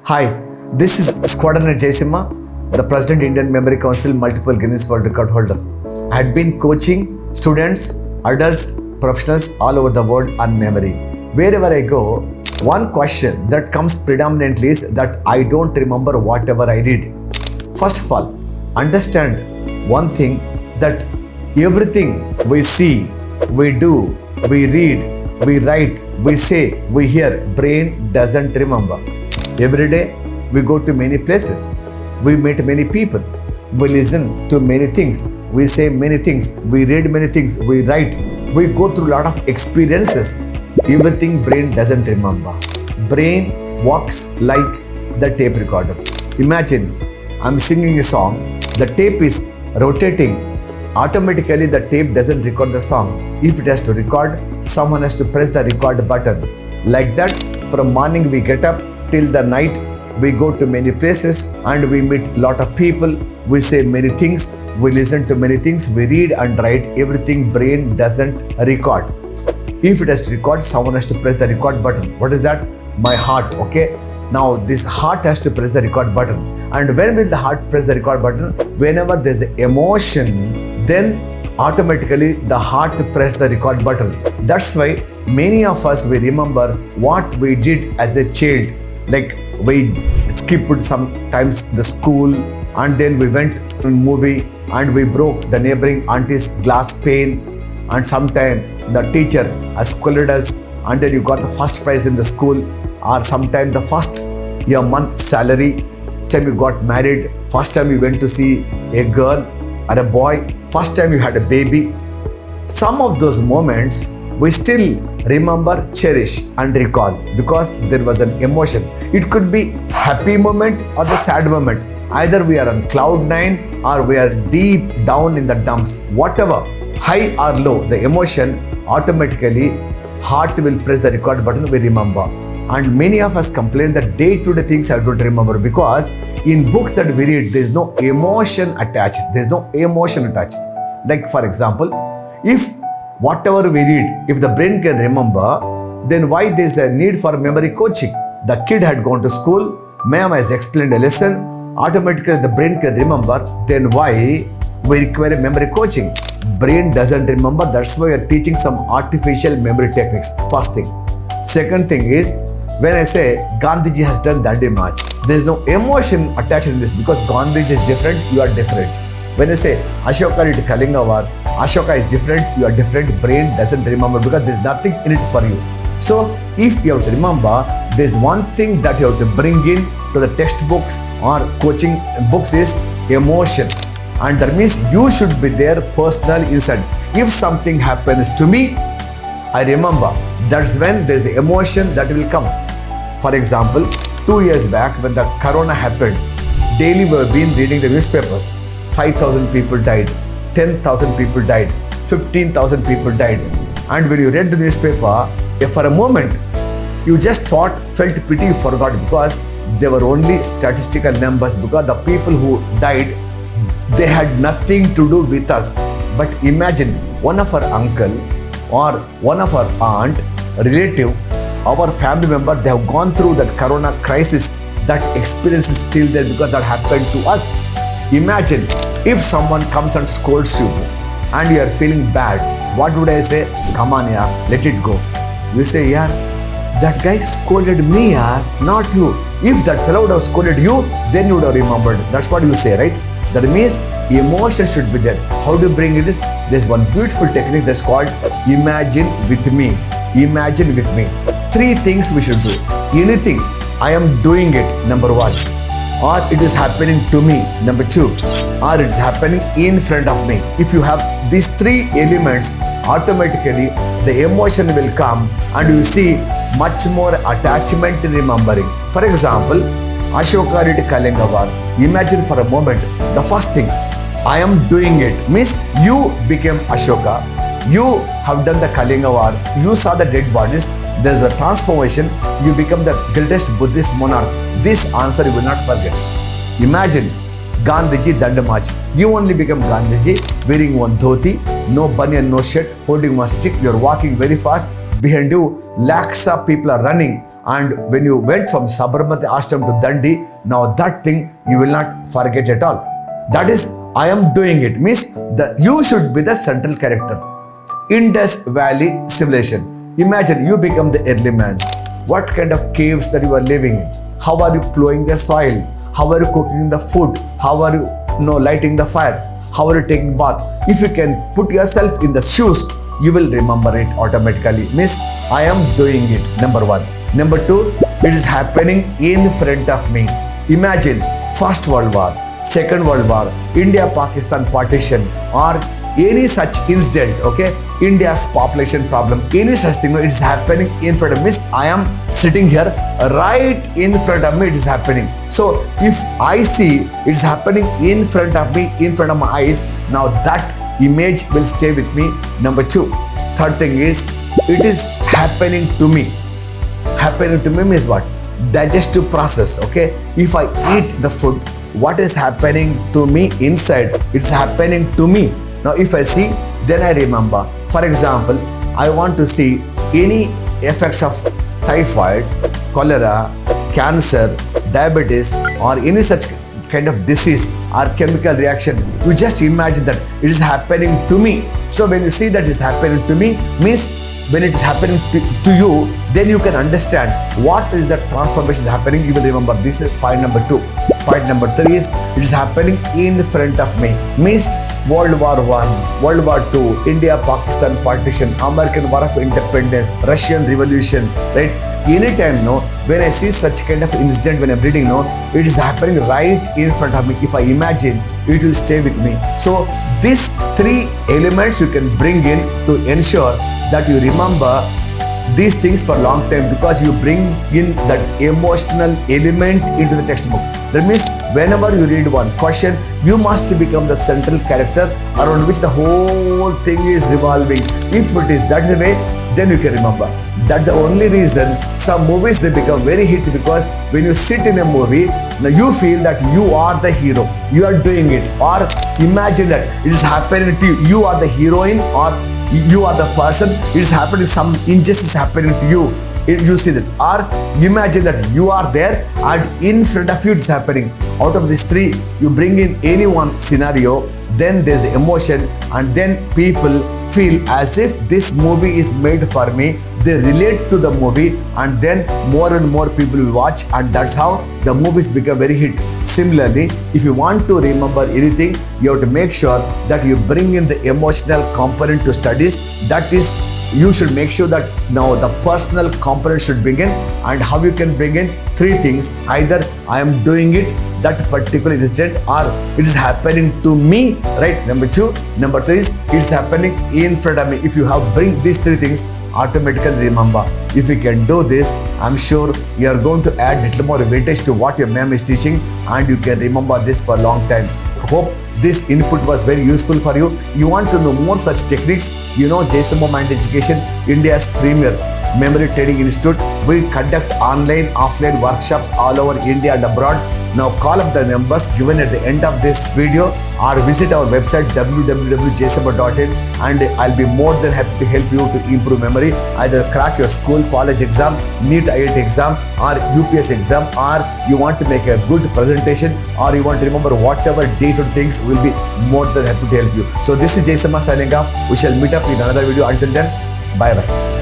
Hi, this is Squadron at Jayasimha, the President Indian Memory Council multiple Guinness World Record holder. I had been coaching students, adults, professionals all over the world on memory. Wherever I go, one question that comes predominantly is that I don't remember whatever I read. First of all, understand one thing, that everything we see, we do, we read, we write, we say, we hear, brain doesn't remember. Every day we go to many places, we meet many people, we listen to many things, we say many things, we read many things, we write, we go through a lot of experiences. Everything brain doesn't remember. Brain works like the tape recorder. Imagine I'm singing a song, the tape is rotating. Automatically the tape doesn't record the song. If it has to record, someone has to press the record button. Like that, from morning we get up till the night, we go to many places and we meet a lot of people, we say many things, we listen to many things, we read and write. Everything brain doesn't record. If it has to record, someone has to press the record button. What is that? My heart, okay? Now this heart has to press the record button. And when will the heart press the record button? Whenever there's an emotion, then automatically the heart press the record button. That's why many of us, we remember what we did as a child. Like we skipped sometimes the school, and then we went to a movie and we broke the neighboring auntie's glass pane, and sometime the teacher has scolded us, and then you got the first prize in the school, or sometime the first your month's salary, time you got married, first time you went to see a girl or a boy, first time you had a baby. Some of those moments we still remember, cherish and recall because there was an emotion. It could be happy moment or the sad moment. Either we are on cloud nine or we are deep down in the dumps. Whatever, high or low, the emotion, automatically heart will press the record button, we remember. And many of us complain that day-to-day things I don't remember because in books that we read, there is no emotion attached. There is no emotion attached. Like for example, if whatever we read, if the brain can remember, then why there is a need for memory coaching? The kid had gone to school, ma'am has explained a lesson, automatically the brain can remember, then why we require memory coaching? Brain doesn't remember, that's why we are teaching some artificial memory techniques. First thing. Second thing is, when I say Gandhiji has done Dandi March, there is no emotion attached in this because Gandhiji is different, you are different. When I say Ashoka did Kalinga War, Ashoka is different, you are different, brain doesn't remember because there is nothing in it for you. So if you have to remember, there is one thing that you have to bring in to the textbooks or coaching books is emotion. And that means you should be there personal inside. If something happens to me, I remember. That's when there's emotion that will come. For example, 2 years back when the corona happened, daily we have been reading the newspapers. 5,000 people died, 10,000 people died, 15,000 people died. And when you read the newspaper, for a moment, you just felt pity, you forgot because they were only statistical numbers because the people who died, they had nothing to do with us. But imagine one of our uncle or one of our aunt, relative, our family member, they have gone through that corona crisis. That experience is still there because that happened to us. Imagine if someone comes and scolds you and you are feeling bad. What would I say? Come on, yeah, let it go. You say, yeah, that guy scolded me, yeah, not you. If that fellow would have scolded you, then you would have remembered. That's what you say, right? That means emotion should be there. How do you bring it? There's one beautiful technique that's called imagine with me. Imagine with me. 3 things we should do. Anything, I am doing it, number 1. Or it is happening to me, number 2. Or it is happening in front of me. If you have these 3 elements, automatically the emotion will come and you see much more attachment in remembering. For example, Ashoka did Kalinga War. Imagine for a moment, the first thing, I am doing it, means you became Ashoka. You have done the Kalinga War. You saw the dead bodies. There is a transformation. You become the greatest Buddhist monarch. This answer you will not forget. Imagine Gandhiji Dandi March. You only become Gandhiji wearing one dhoti, no banyan, no shirt, holding one stick. You are walking very fast. Behind you, lakhs of people are running. and when you went from Sabarmati Ashram to Dandi, now that thing you will not forget at all. That is, I am doing it, means you should be the central character. Indus Valley civilization. Imagine you become the early man. What kind of caves that you are living in? How are you plowing the soil? How are you cooking the food? How are you, lighting the fire? How are you taking bath? If you can put yourself in the shoes, you will remember it automatically. Means I am doing it, number one. Number two, it is happening in front of me. Imagine First World War, Second World War, India-Pakistan partition, or any such incident, okay? India's population problem, any such thing, it is happening in front of me. I am sitting here, right in front of me, it is happening. So if I see it is happening in front of me, in front of my eyes, now that image will stay with me. Number two. Third thing is, it is happening to me. Happening to me means what? Digestive process, okay? If I eat the food, what is happening to me inside? It's happening to me. Now if I see, then I remember. For example, I want to see any effects of typhoid, cholera, cancer, diabetes, or any such kind of disease or chemical reaction. You just imagine that it is happening to me. So when you see that it is happening to me, means when it is happening to you, then you can understand what is the transformation happening. You will remember. This is point number two. Point number three is, it is happening in front of me. Means World War I, World War II, India-Pakistan partition, American War of Independence, Russian Revolution, right? Anytime, when I see such kind of incident, when I'm reading, it is happening right in front of me. If I imagine, it will stay with me. So these three elements you can bring in to ensure that you remember these things for a long time, because you bring in that emotional element into the textbook. That means whenever you read one question, you must become the central character around which the whole thing is revolving. If it is that's the way, then you can remember. That's the only reason some movies, they become very hit, because when you sit in a movie, now you feel that you are the hero, you are doing it, or imagine that it is happening to you, you are the heroine, or you are the person, it is happening, some injustice happening to you. You see this, or imagine that you are there and in front of you it's happening. Out of these three, you bring in any one scenario, then there's emotion, and then people feel as if this movie is made for me. They relate to the movie, and then more and more people will watch, and that's how the movies become very hit. Similarly, if you want to remember anything, you have to make sure that you bring in the emotional component to studies. That is, you should make sure that now the personal component should bring in. And how you can bring in three things: either I am doing it, that particular incident, or it is happening to me, right? Number two. Number three is, it's happening in front of me. If you have bring these three things, automatically remember. If you can do this, I'm sure you are going to add little more weightage to what your ma'am is teaching, and you can remember this for a long time. Hope this input was very useful for you. You want to know more such techniques, Jayasimha Mind Education, India's premier memory training institute. We conduct online, offline workshops all over India and abroad. Now call up the numbers given at the end of this video, or visit our website www.jayasimha.in, and I'll be more than happy to help you to improve memory. Either crack your school, college exam, NEET IIT exam, or UPS exam, or you want to make a good presentation, or you want to remember whatever day-to-day things, will be more than happy to help you. So this is Jayasimha signing off. We shall meet up in another video. Until then, bye-bye.